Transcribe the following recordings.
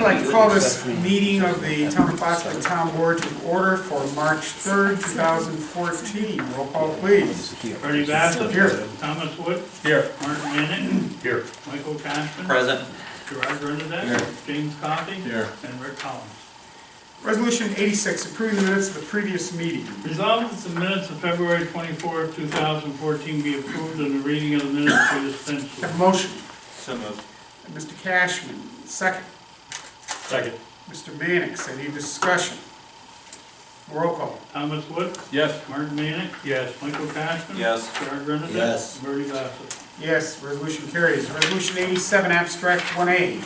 I'd like to call this meeting of the Town of Plattsburgh Town Board to order for March 3rd, 2014. Roll call, please. Bernie Bassett. Here. Thomas Wood. Here. Martin Manning. Here. Michael Cashman. Present. Gerard Bernadette. Here. James Coffey. Here. And Rick Collins. Resolution 86, approving the minutes of the previous meeting. Resolved that the minutes of February 24th, 2014 be approved and the reading of the minutes be dispensed with. Have a motion. So moved. Mr. Cashman, second. Second. Mr. Mannix, any discussion? Roll call. Thomas Wood. Yes. Martin Manning. Yes. Michael Cashman. Yes. Gerard Bernadette. Yes. Bernie Bassett. Yes, resolution carries. Resolution 87, abstract 1A.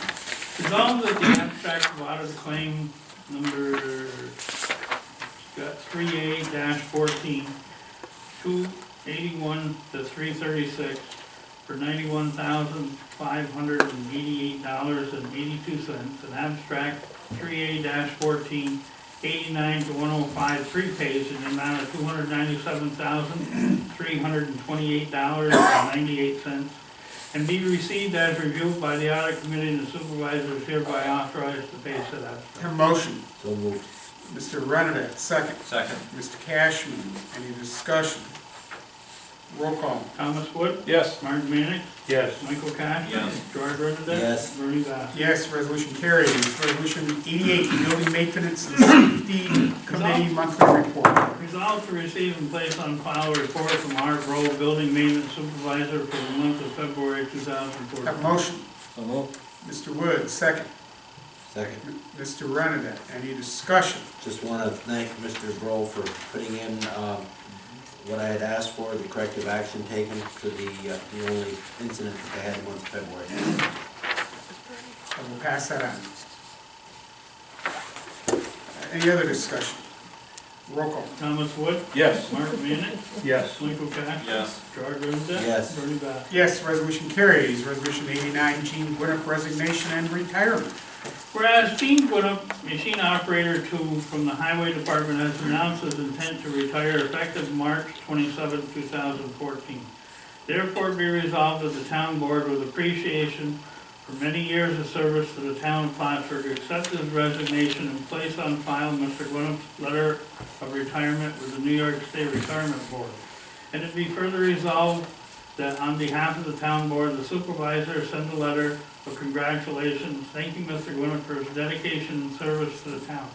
Resolved that the abstract of audit claim number 3A-14, 281 to 336 for $91,588.82, and abstract 3A-14, 89 to 105 prepays in the amount of $297,328.98, and be received as reviewed by the audit committee, and the supervisor is hereby authorized to pay said abstract. Have a motion. So moved. Mr. Bernadette, second. Second. Mr. Cashman, any discussion? Roll call. Thomas Wood. Yes. Martin Manning. Yes. Michael Cash. Yes. Gerard Bernadette. Yes. Bernie Bassett. Yes, resolution carries. Resolution 88, building maintenance and safety committee monthly report. Resolved to receive and place on file a report from Art Rowe, building maintenance supervisor for the month of February 2014. Have a motion. So moved. Mr. Wood, second. Second. Mr. Bernadette, any discussion? Just want to thank Mr. Bro for putting in what I had asked for, the corrective action taken for the only incident that they had in the month of February. I will pass that on. Any other discussion? Roll call. Thomas Wood. Yes. Martin Manning. Yes. Michael Cash. Yes. Gerard Bernadette. Yes. Bernie Bassett. Yes, resolution carries. Resolution 89, Gene Gwinnup resignation and retirement. Whereas Gene Gwinnup, machine operator 2 from the Highway Department, has announced his intent to retire effective March 27, 2014. Therefore be resolved that the town board, with appreciation for many years of service to the town of Plattsburgh, accept his resignation and place on file Mr. Gwinnup's letter of retirement with the New York State Retirement Board. And it be further resolved that on behalf of the town board, the supervisor send a letter of congratulations, thanking Mr. Gwinnup for his dedication and service to the town.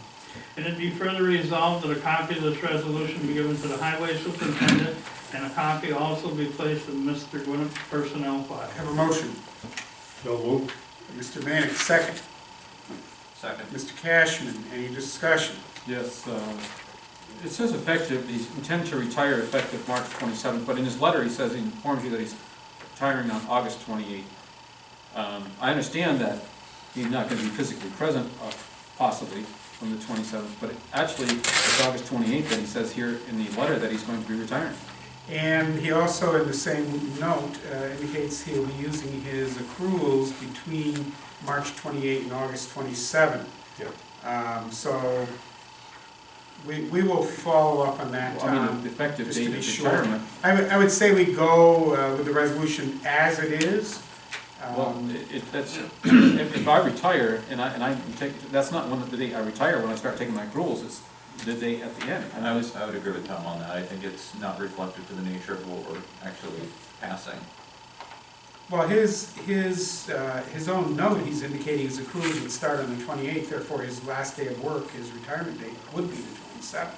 And it be further resolved that a copy of this resolution be given to the highway superintendent, and a copy also be placed in Mr. Gwinnup's personnel file. Have a motion. So moved. Mr. Mannix, second. Second. Mr. Cashman, any discussion? Yes, it says effective, he's intended to retire effective March 27th, but in his letter he says, he informs you that he's retiring on August 28th. I understand that he's not going to be physically present, possibly, from the 27th, but actually it's August 28th that he says here in the letter that he's going to be retiring. And he also, in the same note, indicates he'll be using his accruals between March 28 and August 27. Yep. So we will follow up on that. Well, I mean, the effective just date to be of sure. retirement. I would say we go with the resolution as it is. Well, that's, if I retire, and I take, that's not one of the day I retire when I start taking my accruals, it's the day at the end. I would agree with Tom on that. I think it's not reflective to the nature of what we're actually passing. Well, his own note, he's indicating his accruals would start on the 28th, therefore his last day of work, his retirement date, would be the 27th.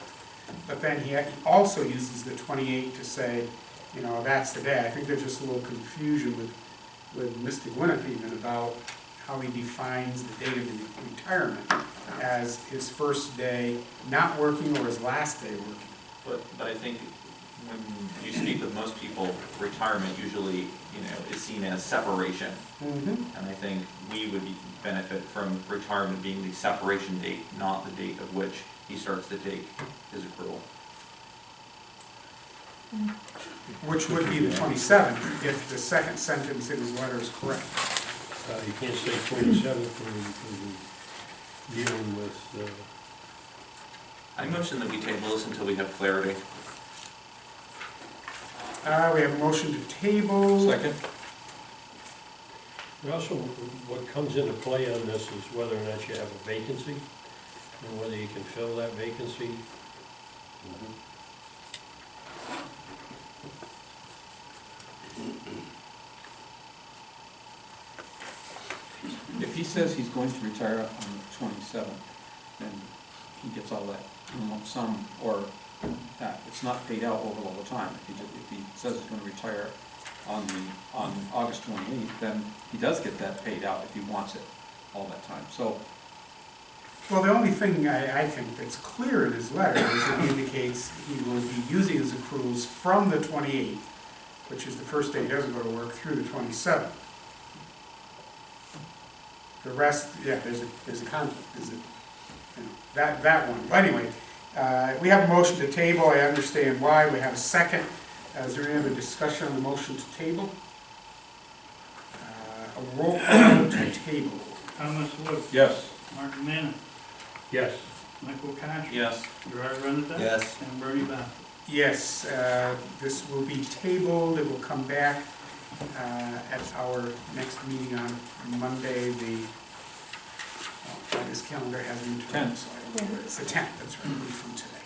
But then he also uses the 28th to say, you know, that's the day. I think there's just a little confusion with Mr. Gwinnup even about how he defines the date of the retirement as his first day not working or his last day working. But I think when you speak with most people, retirement usually, is seen as separation. Mm-hmm. And I think we would benefit from retirement being the separation date, not the date of which he starts to take his accrual. Which would be the 27th if the second sentence in his letter is correct. You can't say 27 for dealing with, I motion that we table this until we have clarity. We have a motion to table. Second? And also, what comes into play on this is whether or not you have a vacancy, and whether you can fill that vacancy. Mhm. If he says he's going to retire on the 27th, then he gets all that lump sum, or it's not paid out over all the time. If he says he's going to retire on August 28th, then he does get that paid out if he wants it all that time. So, Well, the only thing I think that's clear in his letter is that he indicates he will be using his accruals from the 28th, which is the first day he doesn't go to work, through the 27th. The rest, yeah, there's a conflict, that one. But anyway, we have a motion to table, I understand why, we have a second. Is there any other discussion on the motion to table? A roll call to table. Thomas Wood, yes. Martin Manning, Yes. Michael Cash. Yes. Gerard Renata. Yes. And Bernie Bassett. Yes, this will be tabled, it will come back at our next meeting on Monday, this calendar hasn't been turned, so I don't know where it's the 10th, that's right, a week from today.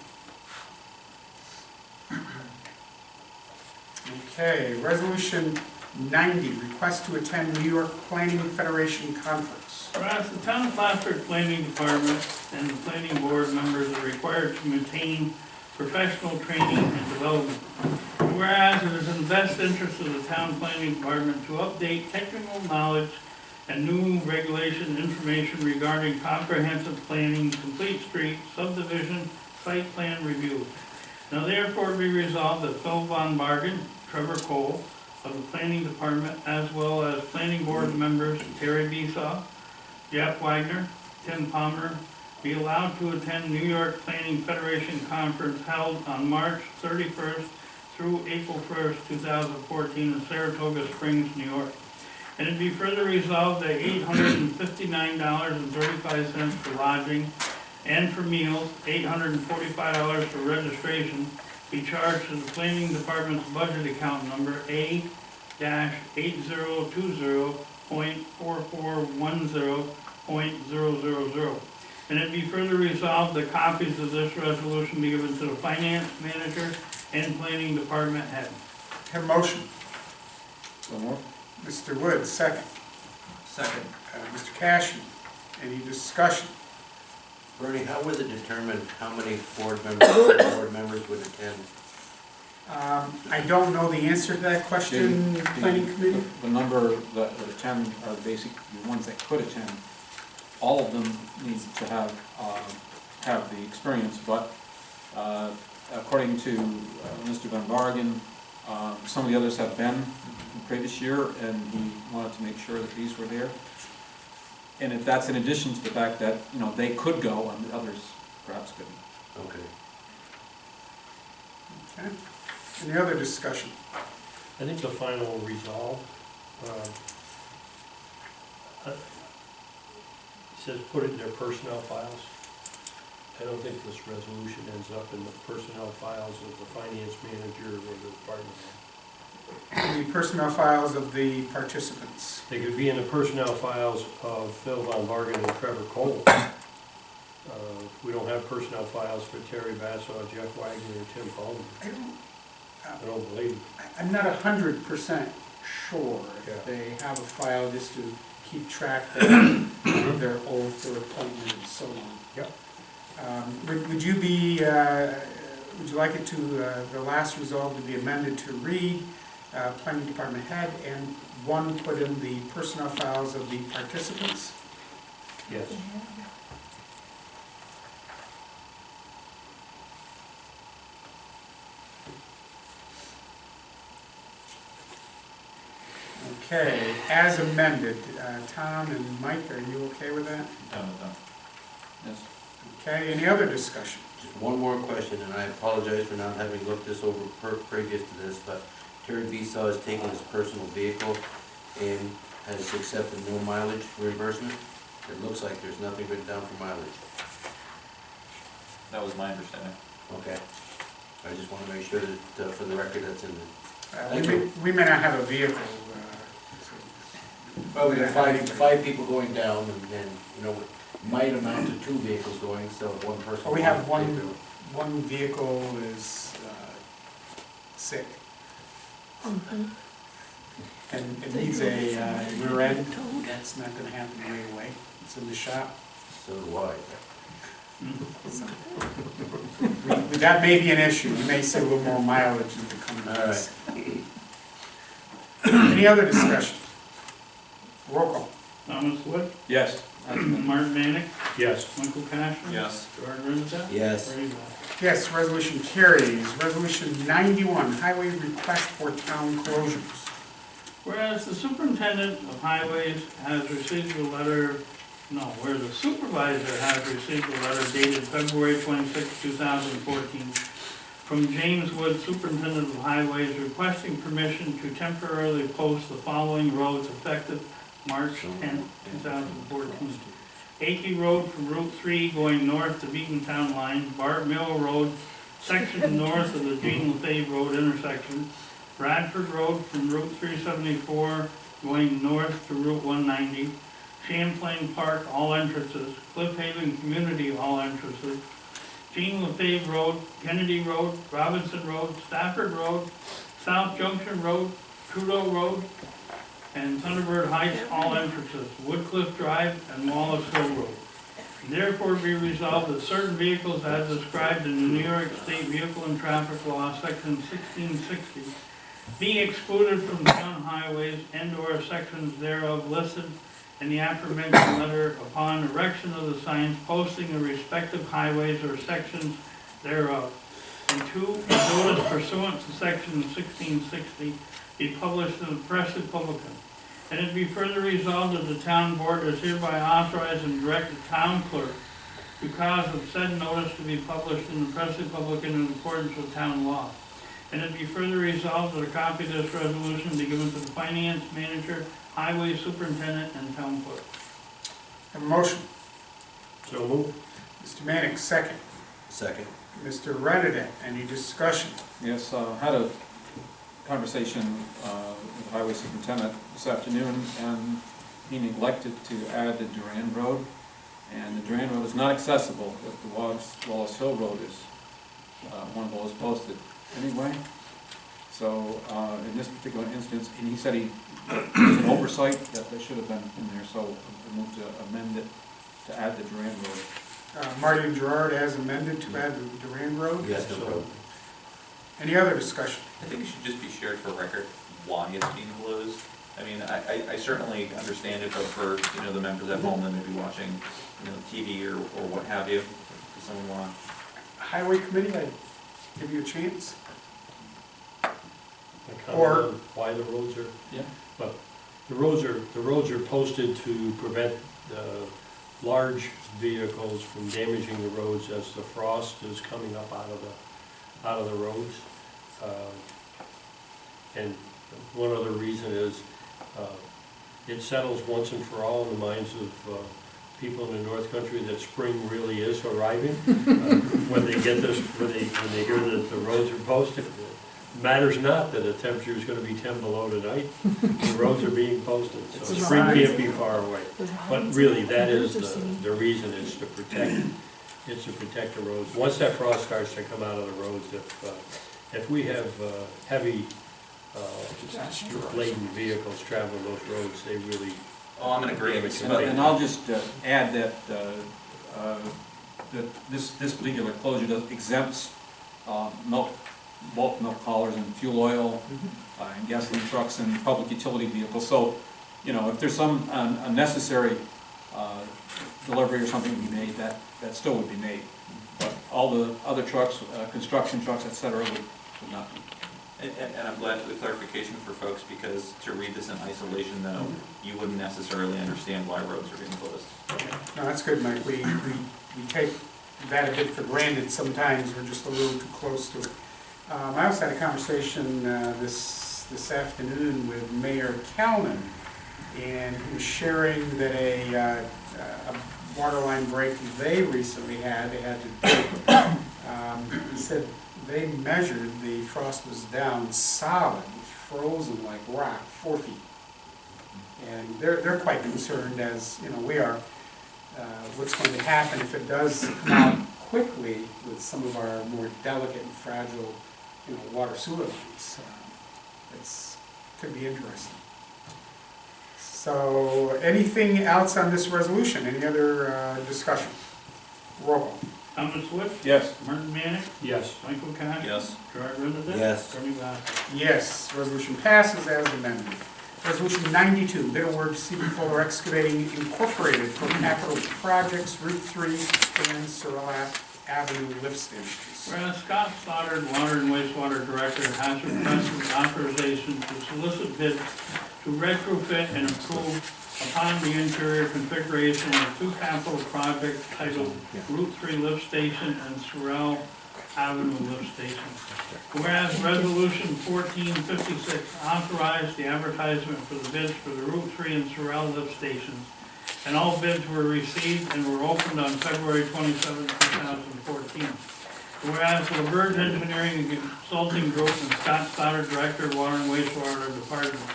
Okay, resolution 90, request to attend New York Planning Federation Conference. Whereas the town of Plattsburgh Planning Department and the planning board members are required to maintain professional training and development. Whereas it is in the best interest of the town planning department to update technical knowledge and new regulation information regarding comprehensive planning, complete street, subdivision, site plan review. Now therefore be resolved that Phil Von Bargen, Trevor Cole of the planning department, as well as planning board members Terry Besaw, Jeff Wagner, Tim Palmer, be allowed to attend New York Planning Federation Conference held on March 31st through April 1st, 2014 in Saratoga Springs, New York. And it be further resolved that $859.35 for lodging and for meals, $845 for registration, be charged to the planning department's budget account number A-8020.4410.000. And it be further resolved that copies of this resolution be given to the finance manager and planning department head. Have a motion. So more? Mr. Woods, second. Second. Mr. Cashin, any discussion? Bernie, how was it determined how many board members would attend? I don't know the answer to that question, planning committee. The number that attend are basically the ones that could attend. All of them need to have the experience, but according to Mr. Van Bargen, some of the others have been the previous year, and he wanted to make sure that these were there. And if that's in addition to the fact that, they could go and the others perhaps couldn't. Okay. Okay. Any other discussion? I think the final resolve, says put it in their personnel files. I don't think this resolution ends up in the personnel files of the finance manager or the department head. The personnel files of the participants. They could be in the personnel files of Phil Von Bargen and Trevor Cole. We don't have personnel files for Terry Bassaw, Jeff Wagner, or Tim Palmer. I don't believe. I'm not 100% sure if Yeah. they have a file just to keep track of their oath, their appointment, and so on. Yep. Would you like it to, the last resolve to be amended to read, planning department head, and one put in the personnel files of the participants? Yes. Okay, as amended, Tom and Mike, are you okay with that? Done with that. Yes. Okay, any other discussion? Just one more question, and I apologize for not having looked this over previous to this, but Terry Besaw has taken his personal vehicle and has accepted no mileage reimbursement. It looks like there's nothing written down for mileage. That was my understanding. Okay. I just want to make sure that, for the record, that's in there. We may not have a vehicle, Well, we have five people going down, and, you know, it might amount to 2 vehicles going, so if one person. Well, we have wants to one- take One vehicle is sick. And it needs a rear end. That's not gonna happen right away. It's in the shop. So do I. That may be an issue. You may see a little more mileage in the coming All months. Any other discussion? Roll call. Thomas Wood, Yes. Martin Manick, Yes. Michael Cashman. Yes. George Rizza. Yes. Bernie Dorchenez. Yes, resolution carries. Resolution 91, highway request for town closures. Whereas the superintendent of highways has received a letter, where the supervisor has received a letter dated February 26, 2014, from James Wood, superintendent of highways, requesting permission to temporarily post the following roads effective March 10, 2014. Akey Road from Route 3 going north to Beatontown line, Bart Mill Road, section north of the Jean Lefebvre Road intersection, Bradford Road from Route 374 going north to Route 190, Champlain Park all entrances, Cliff Haven Community all entrances, Jean Lefebvre Road, Kennedy Road, Robinson Road, Stafford Road, South Junction Road, Trudeau Road, and Thunderbird Heights all entrances, Woodcliff Drive and Wallace Hill Road. Therefore be resolved that certain vehicles as described in the New York State Vehicle and Traffic Law, section 1660, be excluded from town highways and/or sections thereof listed in the aforementioned letter upon erection of the signs posting the respective highways or sections thereof. And 2, a notice pursuant to section 1660 be published in the Press Republican. And it be further resolved that the town board is hereby authorized and direct the town clerk to cause of said notice to be published in the Press Republican in accordance with town law. And it be further resolved that a copy of this resolution be given to the finance manager, highway superintendent, and town clerk. Have a motion. So moved. Mr. Mannix, second. Second. Mr. Renadette, any discussion? Yes, had a conversation with the highway superintendent this afternoon, and he neglected to add the Durand Road. And the Durand Road is not accessible if the Wallace Hill Road is one of those posted anyway. So in this particular instance, and he said it was an oversight that should have been in there, so we moved to amend it to add the Durand Road. Marty and Gerard has amended to add the Durand Road. Yes, no problem. Any other discussion? I think it should just be shared for record why it's being closed. I mean, I certainly understand it, but for, the members at home that may be watching, TV or what have you, does someone want? Highway committee, I'd give you a chance. Or why the roads are, Yeah. well, the roads are posted to prevent large vehicles from damaging the roads as the frost is coming up out of the roads. And one other reason is, it settles once and for all in the minds of people in the North Country that spring really is arriving. When they get this, when they hear that the roads are posted, it matters not that the temperature is gonna be 10 below tonight, the roads are being posted, so It's a spring sign. can't be far away. But really, that is the reason, is to protect, the roads. Once that frost starts to come out of the roads, if we have heavy laden vehicles traveling those roads, they really. Oh, I'm in agreement. And I'll just add that this particular closure exempts bulk milk haulers and fuel oil, and gasoline trucks and public utility vehicles. So, if there's some unnecessary delivery or something to be made, that still would be made. But all the other trucks, construction trucks, et cetera, would not be. And I'm glad for the clarification for folks, because to read this in isolation, though, you wouldn't necessarily understand why roads are being closed. No, that's good, Mike. We take that a bit for granted sometimes. We're just a little too close to it. I also had a conversation this afternoon with Mayor Kalman, and he was sharing that a water line break they recently had, they had to do. He said they measured, the frost was down solid, frozen like rock, 4 feet. And they're quite concerned, as, you know, we are, what's going to happen if it does come out quickly with some of our more delicate and fragile, you know, water sewer lines. Could be interesting. So, anything else on this resolution? Any other discussion? Roll call. Thomas Wood, Yes. Martin Manick, Yes. Michael Cash. Yes. Gerard Renadette. Yes. Ernie Bass. Yes, resolution passes as amended. Resolution 92, bid award to C.B. Fuller Excavating Incorporated for capital projects Route 3 and Sorrel Avenue lift stations. Whereas Scott Stoddard, Water and Wastewater Director, has requested authorization to solicit bids to retrofit and improve upon the interior configuration of two capital projects titled Route 3 Lift Station and Sorrel Avenue Lift Station. Whereas Resolution 1456 authorized the advertisement for the bids for the Route 3 and Sorrel lift stations, and all bids were received and were opened on February 27, 2014. Whereas LaBerge Engineering and Consulting Group and Scott Stoddard, Director of Water and Wastewater Department,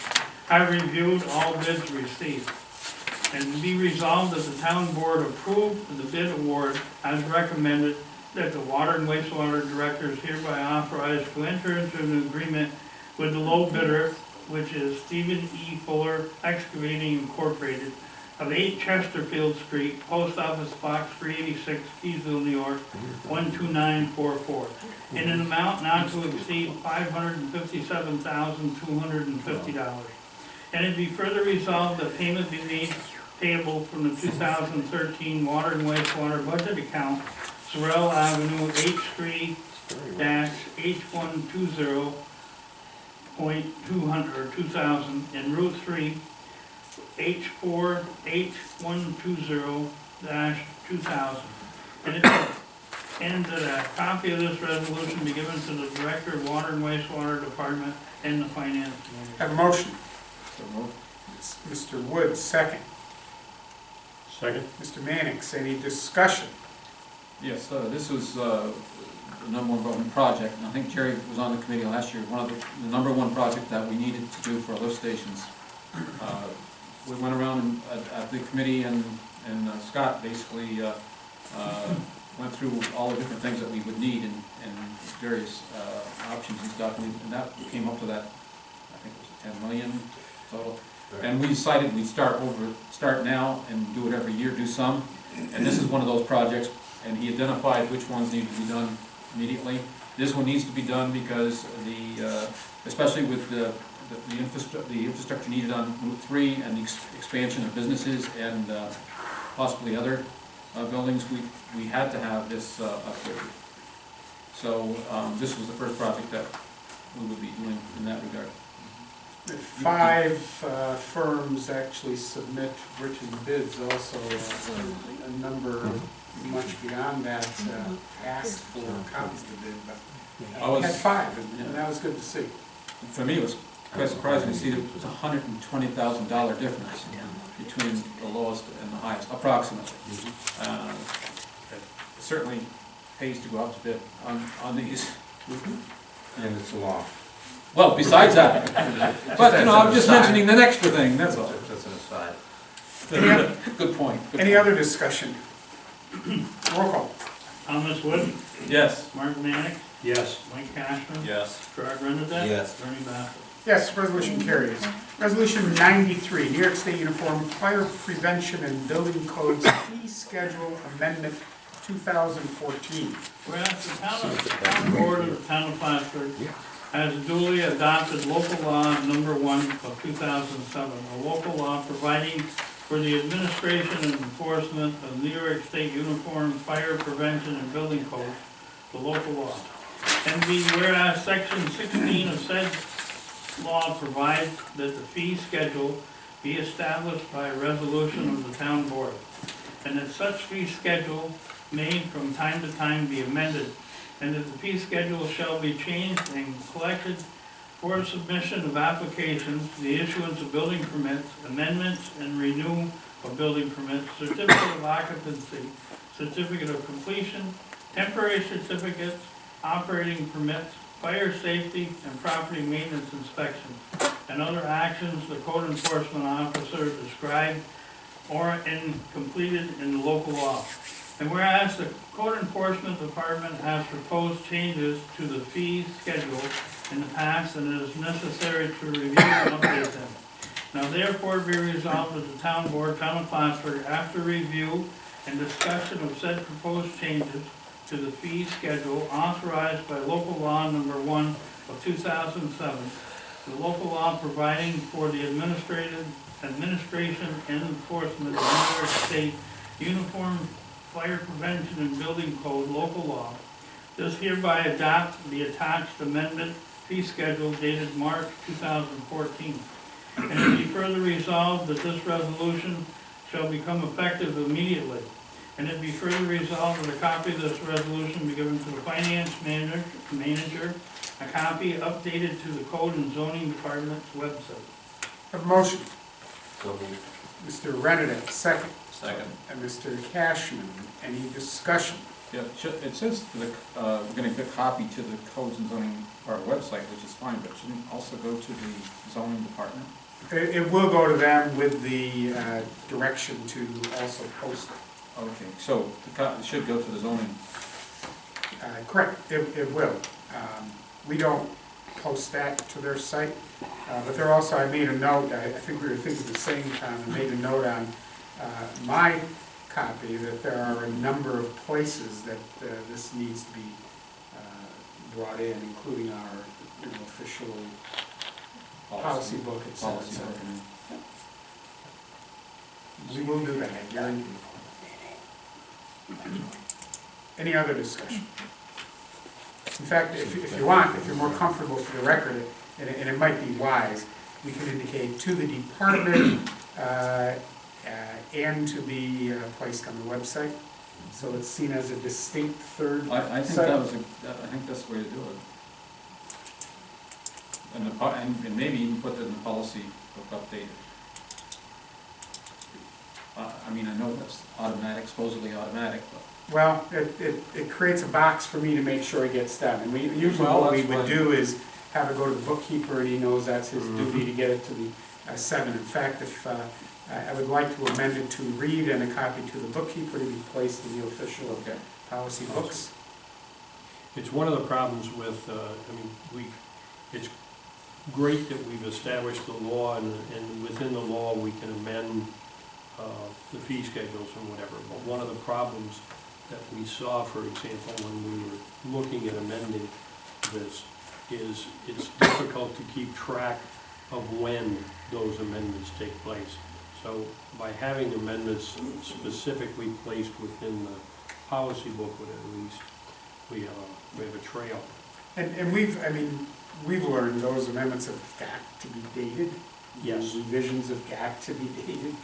have reviewed all bids received. And be resolved that the town board approved the bid award as recommended, that the Water and Wastewater Director is hereby authorized to enter into an agreement with the low bidder, which is Stephen E. Fuller Excavating Incorporated of 8 Chesterfield Street, Post Office Box 386, Keysville, New York, 12944, in an amount not to exceed $557,250. And it be further resolved that payment be made payable from the 2013 Water and Wastewater budget account, Sorrel Avenue H3-H120.200 and Route 3 H4H120-2000. And that a copy of this resolution be given to the Director of Water and Wastewater Department and the Finance Committee. Have a motion. So moved. Mr. Wood, second. Second? Mr. Mannix, any discussion? Yes, this was the number one project, and I think Jerry was on the committee last year, one of the number one project that we needed to do for our lift stations. We went around at the committee and Scott basically went through all the different things that we would need and various options and stuff, and that came up to that, I think it was 10 million total. And we decided we'd start now and do it every year, do some, and this is one of those projects, and he identified which ones needed to be done immediately. This one needs to be done because especially with the infrastructure needed on Route 3 and the expansion of businesses and possibly other buildings, we had to have this upgraded. So this was the first project that we would be doing in that regard. 5 firms actually submit written bids, also a number much beyond that asked for copies of the bid, but we had 5, and that was good to see. For me, it was quite surprising to see that it was $120,000 difference between the lowest and the highest, approximately. It certainly pays to go out to bid on these. And it's a law. Well, besides that, but you know, I'm just mentioning the extra thing, that's all. That's an aside. Good point. Any other discussion? Roll call. Thomas Wood, Yes. Martin Manick, Yes. Mike Cashman. Yes. Gerard Renadette. Yes. Ernie Bass. Yes, resolution carries. Resolution 93, New York State Uniform Fire Prevention and Building Codes Fee Schedule Amendment 2014. Whereas the town board of the town of Plattsburgh has duly adopted local law number 1 of 2007, a local law providing for the administration and enforcement of New York State Uniform Fire Prevention and Building Code, the local law. And be whereas section 16 of said law provides that the fee schedule be established by a resolution of the town board, and that such fee schedule may from time to time be amended, and that the fee schedule shall be changed and collected for submission of applications, the issuance of building permits, amendments and renewal of building permits, certificate of occupancy, certificate of completion, temporary certificates, operating permits, fire safety, and property maintenance inspections. and other actions the code enforcement officer described or completed in the local law. And whereas the code enforcement department has proposed changes to the fee schedule in the past and it is necessary to review and update them. Now therefore be resolved that the town board, town of Plattsburgh, after review and discussion of said proposed changes to the fee schedule authorized by local law number 1 of 2007, the local law providing for the administration and enforcement of New York State Uniform Fire Prevention and Building Code local law, does hereby adopt the attached amendment fee schedule dated March 2014. And it be further resolved that this resolution shall become effective immediately. And it be further resolved that a copy of this resolution be given to the finance manager, a copy updated to the code and zoning department's website. Have a motion. So moved. Mr. Renedick, second. Second. And Mr. Cashman, any discussion? Yeah, it says we're gonna give a copy to the codes and zoning, our website, which is fine, but shouldn't it also go to the zoning department? It will go to them with the direction to also post it. Okay, so it should go to the zoning. Correct, it will. We don't post that to their site, but they're also, I made a note, I think we were thinking at the same time, I made a note on my copy that there are a number of places that this needs to be brought in, including our official policy book, et cetera, et Policy cetera. book. We will do that, I guarantee. Any other discussion? In fact, if you want, if you're more comfortable for the record, and it might be wise, we can indicate to the department and to be placed on the website, so it's seen as a distinct third I think site. I think that's the way to do it. And maybe even put it in the policy book updated. I mean, I know that's automatic, supposedly automatic, but. Well, it creates a box for me to make sure it gets done, and we, usually Well, what we that's would fine. do is have it go to the bookkeeper, and he knows that's his Mhm. duty to get it to the 7. In fact, if, I would like to amend it to read and a copy to the bookkeeper to be placed in the official Okay. policy books. It's one of the problems with, it's great that we've established the law, and within the law, we can amend the fee schedules and whatever, but one of the problems that we saw, for example, when we were looking at amending this, is it's difficult to keep track of when those amendments take place. So by having amendments specifically placed within the policy booklet at least, we have a trail. And we've learned those amendments have got to be dated. Yes. Revisions have got to be dated.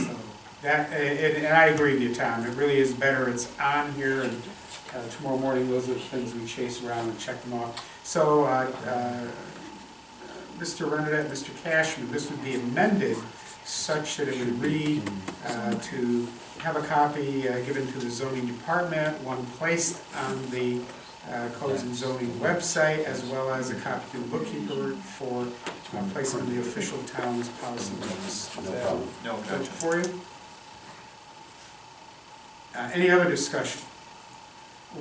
So that, and I agree with you, Tom, it really is better, it's on here, and tomorrow morning, those are the things we chase around and check them off. So, Mr. Renedick, Mr. Cashman, this would be amended such that it would read to have a copy given to the zoning department, one placed on the codes and zoning website, as well as a copy to the bookkeeper for placement in the official town's policy books. Is that No good objection. for you? Any other discussion?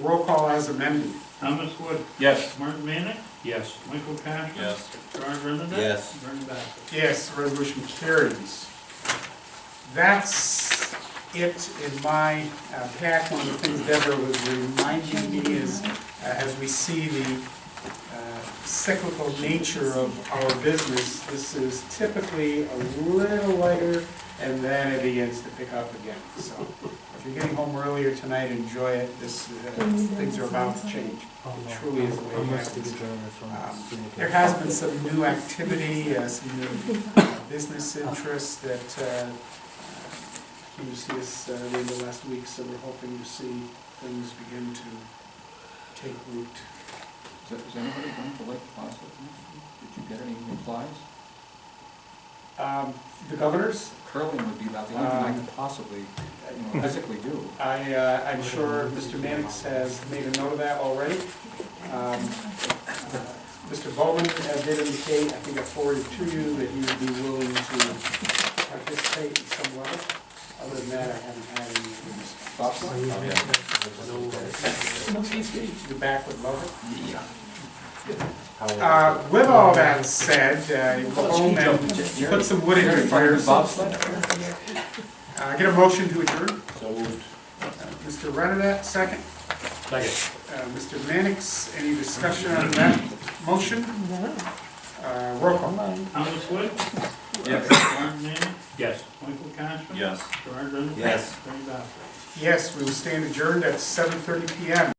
Roll call as amended. Thomas Wood, Yes. Martin Manick, Yes. Michael Cashman. Yes. Gerard Renadette. Yes. Bernie Bassett. Yes, the resolution carries. That's it in my pack. One of the things Deborah was reminding me is, as we see the cyclical nature of our business, this is typically a little lighter, and then it begins to pick up again. So if you're getting home earlier tonight, enjoy it. Things are about to change. It truly is the way it happens. There has been some new activity, some new business interests that came to see us the end of last week, so we're hoping to see things begin to take root. Is anybody going to Lake Placid next week? Did you get any replies? The governors, Curling would be about the only thing I could possibly, physically do. I'm sure Mr. Mannix has made a note of that already. Mr. Bowman did indicate, I think I forwarded to you, that he would be willing to participate in some level. Other than that, I haven't had any. The back would love it. With all that said, you go home and put some wood in your fire. Get a motion to adjourn. So moved. Mr. Renadat, second. Second. Mr. Mannix, any discussion on that motion? Roll call. Thomas Wood? Yes. Warren Manning? Yes. Michael Cashman? Yes. Gerard Ruttenberg? Yes. Terry Boswell? Yes, we will stand adjourned at 7:30 PM.